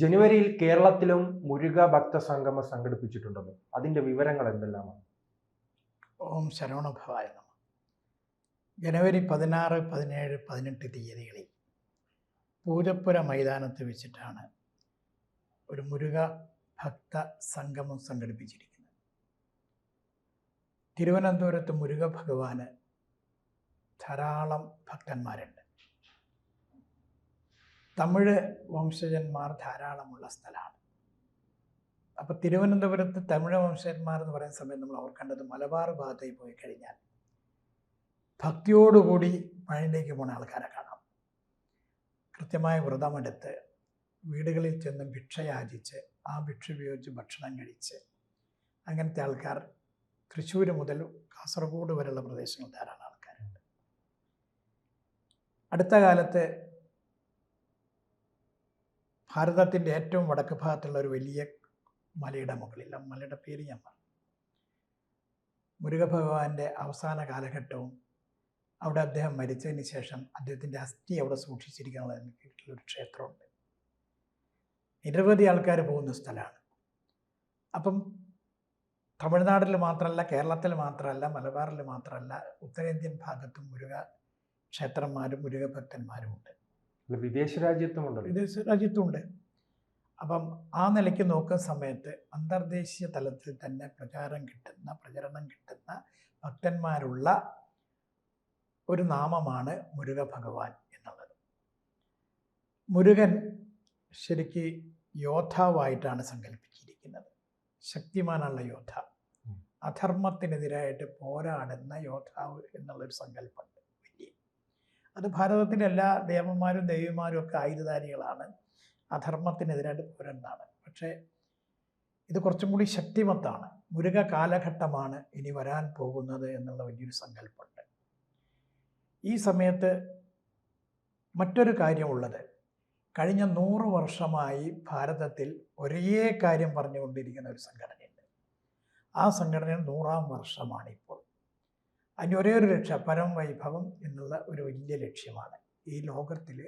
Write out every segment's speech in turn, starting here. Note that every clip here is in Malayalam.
ജനുവരിയിൽ കേരളത്തിലും മുരുക ഭക്ത സംഗമം സംഘടിപ്പിച്ചിട്ടുണ്ടല്ലോ. അതിന്റെ വിവരങ്ങൾ എന്തെല്ലാമാണ്? ഓം ശരവണഭവായ നമഃ. ജനുവരി 16, 17, 18 തീയതികളിൽ പൂജപ്പുര മൈതാനത്ത് വെച്ചിട്ടാണ് ഒരു മുരുക ഭക്ത സംഗമം സംഘടിപ്പിച്ചിരിക്കുന്നത്. തിരുവനന്തപുരത്ത് മുരുക ഭഗവാന് ധാരാളം ഭക്തന്മാരുണ്ട്. തമിഴ് വംശജന്മാർ ധാരാളമുള്ള സ്ഥലമാണ്. അപ്പോൾ തിരുവനന്തപുരത്ത് തമിഴ് വംശജന്മാർ എന്ന് പറയുന്ന സമയത്ത് നമ്മൾ ഓർക്കേണ്ടത് മലബാർ ഭാഗത്തേക്ക് പോയി കഴിഞ്ഞാൽ ഭക്തിയോടുകൂടി പഴനിലേക്ക് പോകുന്ന ആൾക്കാരെ കാണാം. കൃത്യമായ വ്രതമെടുത്ത് വീടുകളിൽ ചെന്ന് ഭിക്ഷ യാചിച്ച് ആ ഭിക്ഷ ഉപയോഗിച്ച് ഭക്ഷണം കഴിച്ച് അങ്ങനത്തെ ആൾക്കാർ തൃശ്ശൂർ മുതൽ കാസർഗോഡ് വരെയുള്ള പ്രദേശങ്ങളിൽ ധാരാളം ആൾക്കാരുണ്ട്. അടുത്ത കാലത്ത് ഭാരതത്തിൻ്റെ ഏറ്റവും വടക്ക് ഭാഗത്തുള്ള ഒരു വലിയ മലയുടെ മുകളിൽ, മലയുടെ പേര് ഞാൻ പറഞ്ഞു, മുരുക ഭഗവാന്റെ അവസാന കാലഘട്ടവും അവിടെ അദ്ദേഹം മരിച്ചതിന് ശേഷം അദ്ദേഹത്തിൻ്റെ അസ്ഥി അവിടെ സൂക്ഷിച്ചിരിക്കാനുള്ളതിന് കീഴിലൊരു ക്ഷേത്രമുണ്ട്. നിരവധി ആൾക്കാർ പോകുന്ന സ്ഥലമാണ്. അപ്പം തമിഴ്നാട്ടിൽ മാത്രമല്ല, കേരളത്തിൽ മാത്രമല്ല, മലബാറിൽ മാത്രമല്ല, ഉത്തരേന്ത്യൻ ഭാഗത്തും മുരുക ക്ഷേത്രന്മാരും മുരുക ഭക്തന്മാരും ഉണ്ട്. വിദേശ രാജ്യത്തുമുണ്ട്. വിദേശ രാജ്യത്തുമുണ്ട്. അപ്പം ആ നിലയ്ക്ക് നോക്കുന്ന സമയത്ത് അന്തർദേശീയ തലത്തിൽ തന്നെ പ്രചരണം കിട്ടുന്ന ഭക്തന്മാരുള്ള ഒരു നാമമാണ് മുരുക ഭഗവാൻ എന്നുള്ളത്. മുരുകൻ ശരിക്ക് യോദ്ധാവായിട്ടാണ് സങ്കല്പിച്ചിരിക്കുന്നത്. ശക്തിമാനുള്ള യോദ്ധാവ്, അധർമ്മത്തിനെതിരായിട്ട് പോരാടുന്ന യോദ്ധാവ് എന്നുള്ളൊരു സങ്കല്പമുണ്ട്. അത് ഭാരതത്തിലെ എല്ലാ ദേവന്മാരും ദേവിമാരും ഒക്കെ ആയുധധാരികളാണ്, അധർമ്മത്തിനെതിരായിട്ട് പോരാടുന്നതാണ്. പക്ഷേ ഇത് കുറച്ചും കൂടി ശക്തിമത്താണ്. മുരുക കാലഘട്ടമാണ് ഇനി വരാൻ പോകുന്നത് എന്നുള്ള വലിയൊരു സങ്കല്പമുണ്ട്. ഈ സമയത്ത് മറ്റൊരു കാര്യമുള്ളത്, കഴിഞ്ഞ 100 വർഷമായി ഭാരതത്തിൽ ഒരേ കാര്യം പറഞ്ഞുകൊണ്ടിരിക്കുന്ന ഒരു സംഘടനയുണ്ട്. ആ സംഘടന 100ാം വർഷമാണ് ഇപ്പോൾ. അതിൻ്റെ ഒരേ ഒരു ലക്ഷ്യം പരം വൈഭവം എന്നുള്ള ഒരു വലിയ ലക്ഷ്യമാണ്. ഈ ലോകത്തിൽ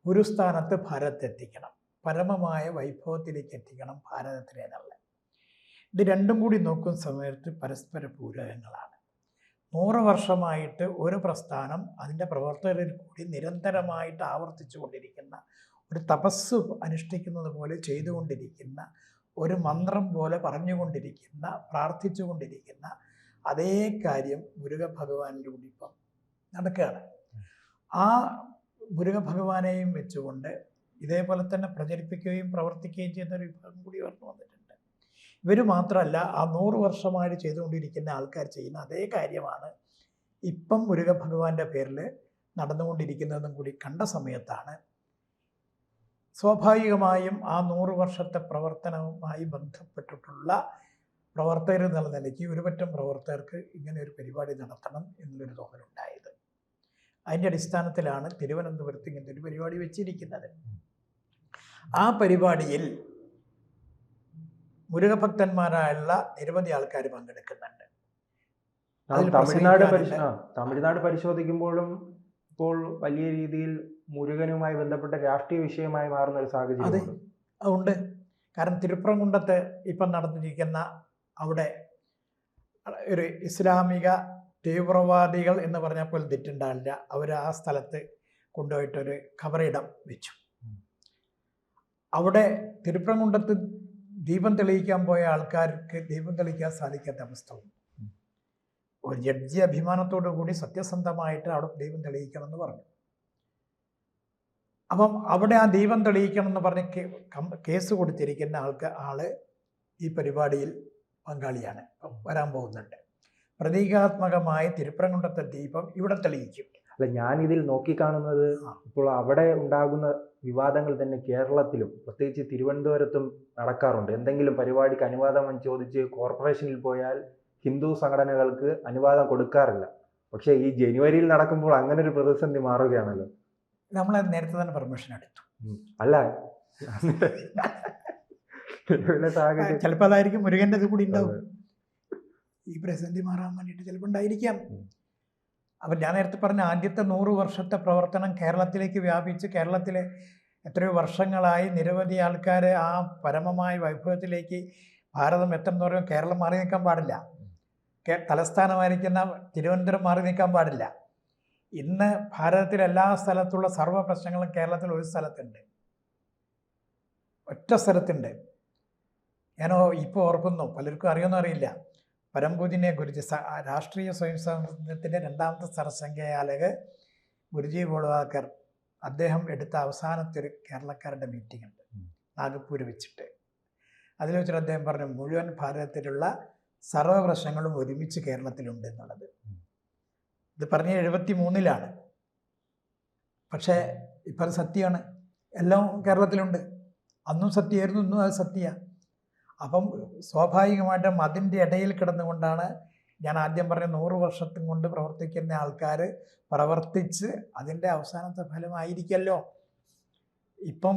ഒരു സ്ഥാനത്ത് ഭാരതത്തെ എത്തിക്കണം, പരമമായ വൈഭവത്തിലേക്ക് എത്തിക്കണം ഭാരതത്തിനെ എന്നുള്ള. ഇത് രണ്ടും കൂടി നോക്കുന്ന സമയത്ത് പരസ്പര പൂരകങ്ങളാണ്. 100 വർഷമായിട്ട് ഒരു പ്രസ്ഥാനം അതിൻ്റെ പ്രവർത്തകരിൽ കൂടി നിരന്തരമായിട്ട് ആവർത്തിച്ചു കൊണ്ടിരിക്കുന്ന, ഒരു തപസ് അനുഷ്ഠിക്കുന്നത് പോലെ ചെയ്തുകൊണ്ടിരിക്കുന്ന, ഒരു മന്ത്രം പോലെ പറഞ്ഞുകൊണ്ടിരിക്കുന്ന, പ്രാർത്ഥിച്ചു കൊണ്ടിരിക്കുന്ന അതേ കാര്യം മുരുക ഭഗവാനിലൂടെ ഇപ്പം നടക്കുകയാണ്. ആ മുരുക ഭഗവാനെയും വെച്ചുകൊണ്ട് ഇതേപോലെ തന്നെ പ്രചരിപ്പിക്കുകയും പ്രവർത്തിക്കുകയും ചെയ്യുന്ന ഒരു വിഭാഗം കൂടി ഉയർന്നു വന്നിട്ടുണ്ട്. ഇവർ മാത്രമല്ല, ആ 100 വർഷമായിട്ട് ചെയ്തുകൊണ്ടിരിക്കുന്ന ആൾക്കാർ ചെയ്യുന്ന അതേ കാര്യമാണ് ഇപ്പം മുരുക ഭഗവാന്റെ പേരിൽ നടന്നുകൊണ്ടിരിക്കുന്നതെന്നും കൂടി കണ്ട സമയത്താണ് സ്വാഭാവികമായും ആ 100 വർഷത്തെ പ്രവർത്തനവുമായി ബന്ധപ്പെട്ടിട്ടുള്ള പ്രവർത്തകർ എന്നുള്ള നിലയ്ക്ക് ഒരുപറ്റം പ്രവർത്തകർക്ക് ഇങ്ങനെ ഒരു പരിപാടി നടത്തണം എന്നുള്ളൊരു തോന്നലുണ്ടായത്. അതിൻ്റെ അടിസ്ഥാനത്തിലാണ് തിരുവനന്തപുരത്ത് ഇങ്ങനത്തെ ഒരു പരിപാടി വെച്ചിരിക്കുന്നത്. ആ പരിപാടിയിൽ മുരുകഭക്തന്മാരായുള്ള നിരവധി ആൾക്കാർ പങ്കെടുക്കുന്നുണ്ട്. തമിഴ്നാട് പരിശോധിക്കുമ്പോഴും ഇപ്പോൾ വലിയ രീതിയിൽ മുരുകനുമായി ബന്ധപ്പെട്ട രാഷ്ട്രീയ വിഷയമായി മാറുന്ന ഒരു സാഹചര്യം അതുണ്ട്. കാരണം തിരുപ്പറംകുണ്ടത്ത് ഇപ്പം നടന്നിരിക്കുന്ന അവിടെ ഒരു ഇസ്ലാമിക തീവ്രവാദികൾ എന്ന് പറഞ്ഞപ്പോൾ തെറ്റുണ്ടാവില്ല. അവർ ആ സ്ഥലത്ത് കൊണ്ടുപോയിട്ടൊരു ഖബറിടം വെച്ചു. അവിടെ തിരുപ്പറംകുണ്ടത്ത് ദീപം തെളിയിക്കാൻ പോയ ആൾക്കാർക്ക് ദീപം തെളിയിക്കാൻ സാധിക്കാത്ത അവസ്ഥ ഉണ്ട്. ഒരു ജഡ്ജി അഭിമാനത്തോടു കൂടി സത്യസന്ധമായിട്ട് അവിടെ ദീപം തെളിയിക്കണം എന്ന് പറഞ്ഞു. അപ്പം അവിടെ ആ ദീപം തെളിയിക്കണം എന്ന് പറഞ്ഞ് കേസ് കൊടുത്തിരിക്കുന്ന ആള് ഈ പരിപാടിയിൽ പങ്കാളിയാണ്, വരാൻ പോകുന്നുണ്ട്. പ്രതീകാത്മകമായ തിരുപ്പറംകുണ്ടത്തെ ദീപം ഇവിടെ തെളിയിക്കും. അല്ല, ഞാനിതിൽ നോക്കിക്കാണുന്നത് ഇപ്പോൾ അവിടെ ഉണ്ടാകുന്ന വിവാദങ്ങൾ തന്നെ കേരളത്തിലും പ്രത്യേകിച്ച് തിരുവനന്തപുരത്തും നടക്കാറുണ്ട്. എന്തെങ്കിലും പരിപാടിക്ക് അനുവാദം ചോദിച്ച് കോർപ്പറേഷനിൽ പോയാൽ ഹിന്ദു സംഘടനകൾക്ക് അനുവാദം കൊടുക്കാറില്ല. പക്ഷേ ഈ ജനുവരിയിൽ നടക്കുമ്പോൾ അങ്ങനെ ഒരു പ്രതിസന്ധി മാറുകയാണല്ലോ. നമ്മൾ നേരത്തെ തന്നെ പെർമിഷൻ എടുത്തു. അല്ല, ചിലപ്പോൾ അതായിരിക്കും മുരുകൻ്റെ ഇത് കൂടി ഉണ്ടാവും. ഈ പ്രതിസന്ധി മാറാൻ വേണ്ടിയിട്ട് ചിലപ്പോൾ ഉണ്ടായിരിക്കാം. അപ്പം ഞാൻ നേരത്തെ പറഞ്ഞ ആദ്യത്തെ 100 വർഷത്തെ പ്രവർത്തനം കേരളത്തിലേക്ക് വ്യാപിച്ച് കേരളത്തിലെ എത്രയോ വർഷങ്ങളായി നിരവധി ആൾക്കാർ ആ പരമമായ വൈഭവത്തിലേക്ക് ഭാരതം എത്തുന്നവരും കേരളം മാറി നിൽക്കാൻ പാടില്ല. തലസ്ഥാനമായിരിക്കുന്ന തിരുവനന്തപുരം മാറി നിൽക്കാൻ പാടില്ല. ഇന്ന് ഭാരതത്തിലെ എല്ലാ സ്ഥലത്തുള്ള സർവ്വ പ്രശ്നങ്ങളും കേരളത്തിൽ ഒരു സ്ഥലത്തുണ്ട്, ഒറ്റ സ്ഥലത്തുണ്ട്. ഞാനോ ഇപ്പോൾ ഓർക്കുന്നു, പലർക്കും അറിയുമെന്നോ അറിയില്ല, പരംപൂജിനെ കുറിച്ച് രാഷ്ട്രീയ സ്വയം സേവനത്തിൻ്റെ 2ാമത്തെ സർസംഘചാലക് ഗുരുജി ഗോൾവാൾക്കർ അദ്ദേഹം എടുത്ത അവസാനത്തെ ഒരു കേരളക്കാരുടെ മീറ്റിംഗ് ഉണ്ട് നാഗപ്പൂർ വെച്ചിട്ട്. അതിൽ വെച്ചിട്ട് അദ്ദേഹം പറഞ്ഞു മുഴുവൻ ഭാരതത്തിലുള്ള സർവ്വ പ്രശ്നങ്ങളും ഒരുമിച്ച് കേരളത്തിലുണ്ട് എന്നുള്ളത്. ഇത് പറഞ്ഞ 73-ലാണ്. പക്ഷേ ഇപ്പം അത് സത്യമാണ്, എല്ലാം കേരളത്തിലുണ്ട്. അന്നും സത്യമായിരുന്നു, ഇന്നും അത് സത്യമാണ്. അപ്പം സ്വാഭാവികമായിട്ടും അതിൻ്റെ ഇടയിൽ കിടന്നുകൊണ്ടാണ് ഞാൻ ആദ്യം പറഞ്ഞ 100 വർഷത്തും കൊണ്ട് പ്രവർത്തിക്കുന്ന ആൾക്കാർ പ്രവർത്തിച്ച് അതിൻ്റെ അവസാനത്തെ ഫലമായിരിക്കല്ലോ ഇപ്പം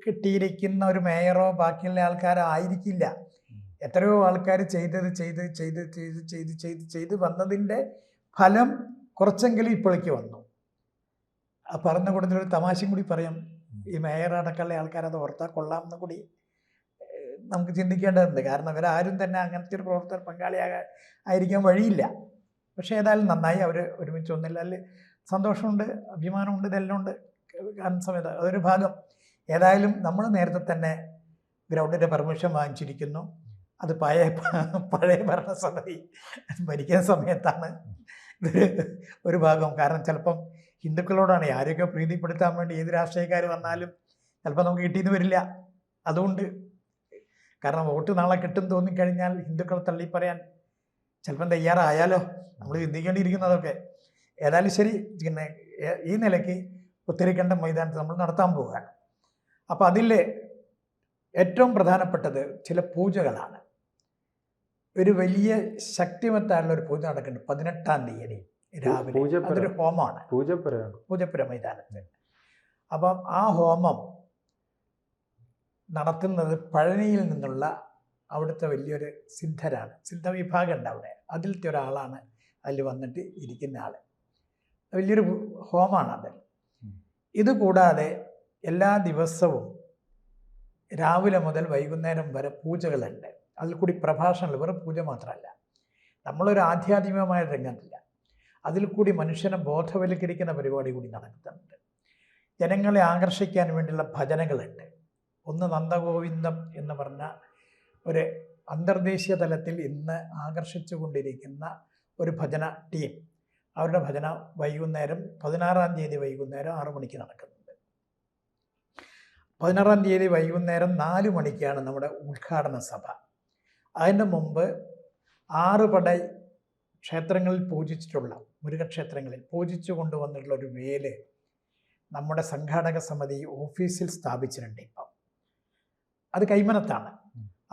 കിട്ടിയിരിക്കുന്ന ഒരു മേയറോ ബാക്കിയുള്ള ആൾക്കാരോ ആയിരിക്കില്ല. എത്രയോ ആൾക്കാർ ചെയ്ത് വന്നതിൻ്റെ ഫലം കുറച്ചെങ്കിലും ഇപ്പോഴേക്ക് വന്നു. ആ പറഞ്ഞ കൂട്ടത്തിലൊരു തമാശയും കൂടി പറയാം. ഈ മേയർ അടക്കമുള്ള ആൾക്കാരത് ഓർത്താൽ കൊള്ളാം എന്ന് കൂടി നമുക്ക് ചിന്തിക്കേണ്ടതുണ്ട്. കാരണം അവരാരും തന്നെ അങ്ങനത്തെ ഒരു പ്രവർത്തന പങ്കാളിയാകാൻ ആയിരിക്കാൻ വഴിയില്ല. പക്ഷേ ഏതായാലും നന്നായി അവർ ഒരുമിച്ച് ഒന്നില്ല. അതിൽ സന്തോഷമുണ്ട്, അഭിമാനമുണ്ട്, ഇതെല്ലാം ഉണ്ട്. കാണുന്ന സമയത്ത് അതൊരു ഭാഗം. ഏതായാലും നമ്മൾ നേരത്തെ തന്നെ ഗ്രൗണ്ടിൻ്റെ പെർമിഷൻ വാങ്ങിച്ചിരിക്കുന്നു. അത് പഴയ ഭരണസമിതി ഭരിക്കുന്ന സമയത്താണ് ഒരു ഭാഗം. കാരണം ചിലപ്പം ഹിന്ദുക്കളോടാണ് ആരെയൊക്കെ പ്രീതിപ്പെടുത്താൻ വേണ്ടി ഏത് രാഷ്ട്രീയക്കാർ വന്നാലും ചിലപ്പോൾ നമുക്ക് കിട്ടിയെന്ന് വരില്ല. അതുകൊണ്ട് കാരണം വോട്ട് നാളെ കിട്ടും തോന്നിക്കഴിഞ്ഞാൽ ഹിന്ദുക്കളെ തള്ളിപ്പറയാൻ ചിലപ്പം തയ്യാറായാലോ, നമ്മൾ ചിന്തിക്കേണ്ടിയിരിക്കുന്നതൊക്കെ. ഏതായാലും ശരി, പിന്നെ ഈ നിലയ്ക്ക് പുത്തരിക്കണ്ടം മൈതാനത്ത് നമ്മൾ നടത്താൻ പോവുകയാണ്. അപ്പോൾ അതിൽ ഏറ്റവും പ്രധാനപ്പെട്ടത് ചില പൂജകളാണ്. ഒരു വലിയ ശക്തിമത്തായുള്ള ഒരു പൂജ നടക്കുന്നുണ്ട് 18-ാം തീയതി രാവിലെ. അതൊരു ഹോമമാണ്, പൂജപ്പുര മൈതാനത്ത്. അപ്പം ആ ഹോമം നടത്തുന്നത് പഴനിയിൽ നിന്നുള്ള അവിടുത്തെ വലിയൊരു സിദ്ധരാണ്. സിദ്ധ വിഭാഗം ഉണ്ട് അവിടെ. അതിലത്തെ ഒരാളാണ് അതിൽ വന്നിട്ട് ഇരിക്കുന്ന ആൾ. വലിയൊരു ഹോമമാണ് അത്. ഇതുകൂടാതെ എല്ലാ ദിവസവും രാവിലെ മുതൽ വൈകുന്നേരം വരെ പൂജകളുണ്ട്. അതിൽ കൂടി പ്രഭാഷണങ്ങൾ, വെറും പൂജ മാത്രമല്ല, നമ്മളൊരു ആധ്യാത്മികമായ രംഗത്തില്ല, അതിൽ കൂടി മനുഷ്യനെ ബോധവൽക്കരിക്കുന്ന പരിപാടി കൂടി നടക്കുന്നുണ്ട്. ജനങ്ങളെ ആകർഷിക്കാൻ വേണ്ടിയുള്ള ഭജനകളുണ്ട്. ഒന്ന് നന്ദഗോവിന്ദം എന്ന് പറഞ്ഞ ഒരു അന്തർദേശീയ തലത്തിൽ ഇന്ന് ആകർഷിച്ചു കൊണ്ടിരിക്കുന്ന ഒരു ഭജന ടീം. അവരുടെ ഭജന വൈകുന്നേരം 16-ാം തീയതി വൈകുന്നേരം 6 മണിക്ക് നടക്കുന്നുണ്ട്. 16-ാം തീയതി വൈകുന്നേരം 4 മണിക്കാണ് നമ്മുടെ ഉദ്ഘാടന സഭ. അതിൻ്റെ മുമ്പ് 6 പടൈ ക്ഷേത്രങ്ങളിൽ പൂജിച്ചിട്ടുള്ള, മുരുകക്ഷേത്രങ്ങളിൽ പൂജിച്ചു കൊണ്ടുവന്നിട്ടുള്ള ഒരു വേല് നമ്മുടെ സംഘാടക സമിതി ഓഫീസിൽ സ്ഥാപിച്ചിട്ടുണ്ട്. ഇപ്പം അത് കൈമനത്താണ്.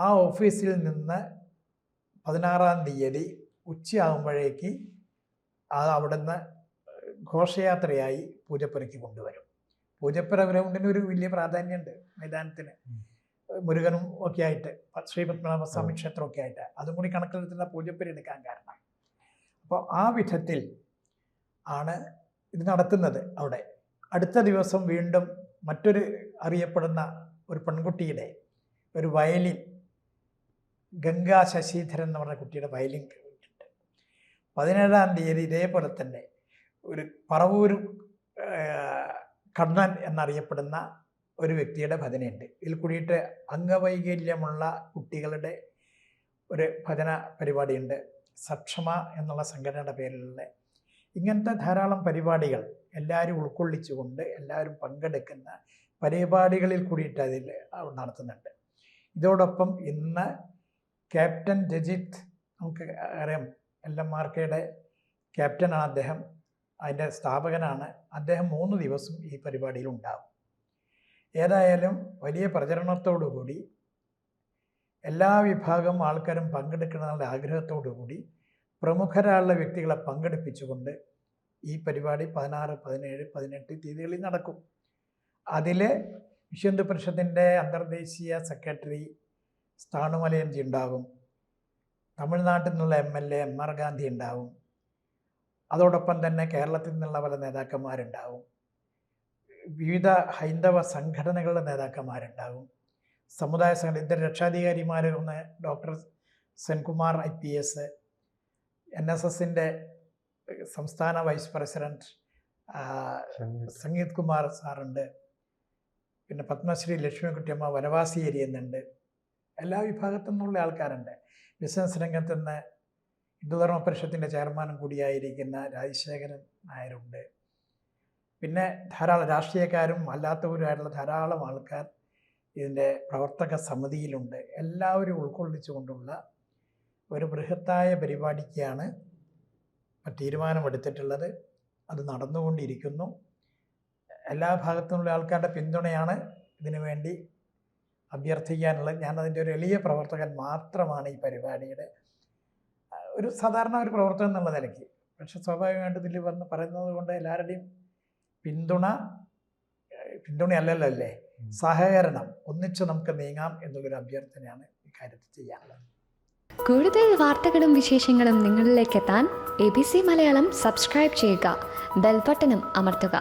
ആ ഓഫീസിൽ നിന്ന് 16-ാം തീയതി ഉച്ചയാകുമ്പോഴേക്ക് അവിടുന്ന് ഘോഷയാത്രയായി പൂജപ്പുരയ്ക്ക് കൊണ്ടുവരും. പൂജപ്പുര ഗ്രൗണ്ടിന് ഒരു വലിയ പ്രാധാന്യമുണ്ട് മൈതാനത്തിന്, മുരുകനും ഒക്കെ ആയിട്ട്, ശ്രീ പത്മനാഭസ്വാമി ക്ഷേത്രമൊക്കെ ആയിട്ട്. അതും കൂടി കണക്കിലെടുത്തുള്ള പൂജപ്പുര എടുക്കാൻ കാരണം. അപ്പോൾ ആ വിധത്തിൽ ആണ് ഇത് നടത്തുന്നത് അവിടെ. അടുത്ത ദിവസം വീണ്ടും മറ്റൊരു അറിയപ്പെടുന്ന ഒരു പെൺകുട്ടിയുടെ ഒരു വയലിൻ, ഗംഗാ ശശിധരൻ എന്ന് പറഞ്ഞ കുട്ടിയുടെ വയലിൻ ഉണ്ട്. 17-ാം തീയതി ഇതേപോലെ തന്നെ ഒരു പറവൂർ കണ്ണൻ എന്നറിയപ്പെടുന്ന ഒരു വ്യക്തിയുടെ ഭജനയുണ്ട്. ഇതിൽ കൂടിയിട്ട് അംഗവൈകല്യമുള്ള കുട്ടികളുടെ ഒരു ഭജന പരിപാടിയുണ്ട്. സക്ഷമ എന്നുള്ള സംഘടനയുടെ പേരിലുള്ള ഇങ്ങനത്തെ ധാരാളം പരിപാടികൾ എല്ലാവരും ഉൾക്കൊള്ളിച്ചുകൊണ്ട് എല്ലാവരും പങ്കെടുക്കുന്ന പരിപാടികളിൽ കൂടിയിട്ട് അതിൽ നടത്തുന്നുണ്ട്. ഇതോടൊപ്പം ഇന്ന് ക്യാപ്റ്റൻ രജിത്ത്, നമുക്ക് അറിയാം, LMRKയുടെ ക്യാപ്റ്റനാണ് അദ്ദേഹം, അതിൻ്റെ സ്ഥാപകനാണ് അദ്ദേഹം. 3 ദിവസം ഈ പരിപാടിയിൽ ഉണ്ടാകും. ഏതായാലും വലിയ പ്രചരണത്തോടുകൂടി എല്ലാ വിഭാഗം ആൾക്കാരും പങ്കെടുക്കണമെന്നുള്ള ആഗ്രഹത്തോടു കൂടി പ്രമുഖരായുള്ള വ്യക്തികളെ പങ്കെടുപ്പിച്ചുകൊണ്ട് ഈ പരിപാടി 16, 17, 18 തീയതികളിൽ നടക്കും. അതിൽ വിശ്വ പരിഷത്തിൻ്റെ അന്തർദേശീയ സെക്രട്ടറി സ്ഥാണുമലയൻജി ഉണ്ടാകും. തമിഴ്നാട്ടിൽ നിന്നുള്ള MLA MR ഗാന്ധി ഉണ്ടാവും. അതോടൊപ്പം തന്നെ കേരളത്തിൽ നിന്നുള്ള പല നേതാക്കന്മാരുണ്ടാവും. വിവിധ ഹൈന്ദവ സംഘടനകളുടെ നേതാക്കന്മാരുണ്ടാകും. സമുദായ സംഘടന ഇద్దరు രക്ഷാധികാരിമാർ, ഒന്ന് ഡോക്ടർ സെൻകുമാർ IPS, NSSൻ്റെ സംസ്ഥാന വൈസ് പ്രസിഡന്റ് സംഗീത് കുമാർ സാറുണ്ട്, പിന്നെ പത്മശ്രീ ലക്ഷ്മിക്കുട്ടിയമ്മ വനവാസി എരിയുന്നുണ്ട്. എല്ലാ വിഭാഗത്തു നിന്നുള്ള ആൾക്കാരുണ്ട്. ബിസിനസ് രംഗത്ത് നിന്ന് ഹിന്ദുധർമ്മ പരിഷത്തിൻ്റെ ചെയർമാനും കൂടിയായിരിക്കുന്ന രാജശേഖരൻ നായരുണ്ട്. പിന്നെ ധാരാളം രാഷ്ട്രീയക്കാരും അല്ലാത്തവരുമായിട്ടുള്ള ധാരാളം ആൾക്കാർ ഇതിൻ്റെ പ്രവർത്തക സമിതിയിലുണ്ട്. എല്ലാവരും ഉൾക്കൊള്ളിച്ചുകൊണ്ടുള്ള ഒരു ബൃഹത്തായ പരിപാടിക്കാണ് തീരുമാനമെടുത്തിട്ടുള്ളത്. അത് നടന്നുകൊണ്ടിരിക്കുന്നു. എല്ലാ ഭാഗത്തു നിന്നുള്ള ആൾക്കാരുടെ പിന്തുണയാണ് ഇതിനു വേണ്ടി അഭ്യർത്ഥിക്കാനുള്ളത്. ഞാനതിൻ്റെ ഒരു എളിയ പ്രവർത്തകൻ മാത്രമാണ് ഈ പരിപാടിയുടെ ഒരു സാധാരണ ഒരു പ്രവർത്തകൻ എന്നുള്ള നിലയ്ക്ക്. പക്ഷെ സ്വാഭാവികമായിട്ട് ഇതിൽ വന്ന് പറയുന്നത് കൊണ്ട് എല്ലാവരുടെയും പിന്തുണയല്ലല്ലോ അല്ലേ, സഹകരണം, ഒന്നിച്ച് നമുക്ക് നീങ്ങാം എന്നുള്ളൊരു അഭ്യർത്ഥനയാണ് ഇക്കാര്യത്തിൽ ചെയ്യാനുള്ളത്. കൂടുതൽ വാർത്തകളും വിശേഷങ്ങളും നിങ്ങളിലേക്ക് എത്താൻ ABC മലയാളം സബ്സ്ക്രൈബ് ചെയ്യുക, ബെൽ ബട്ടണും അമർത്തുക.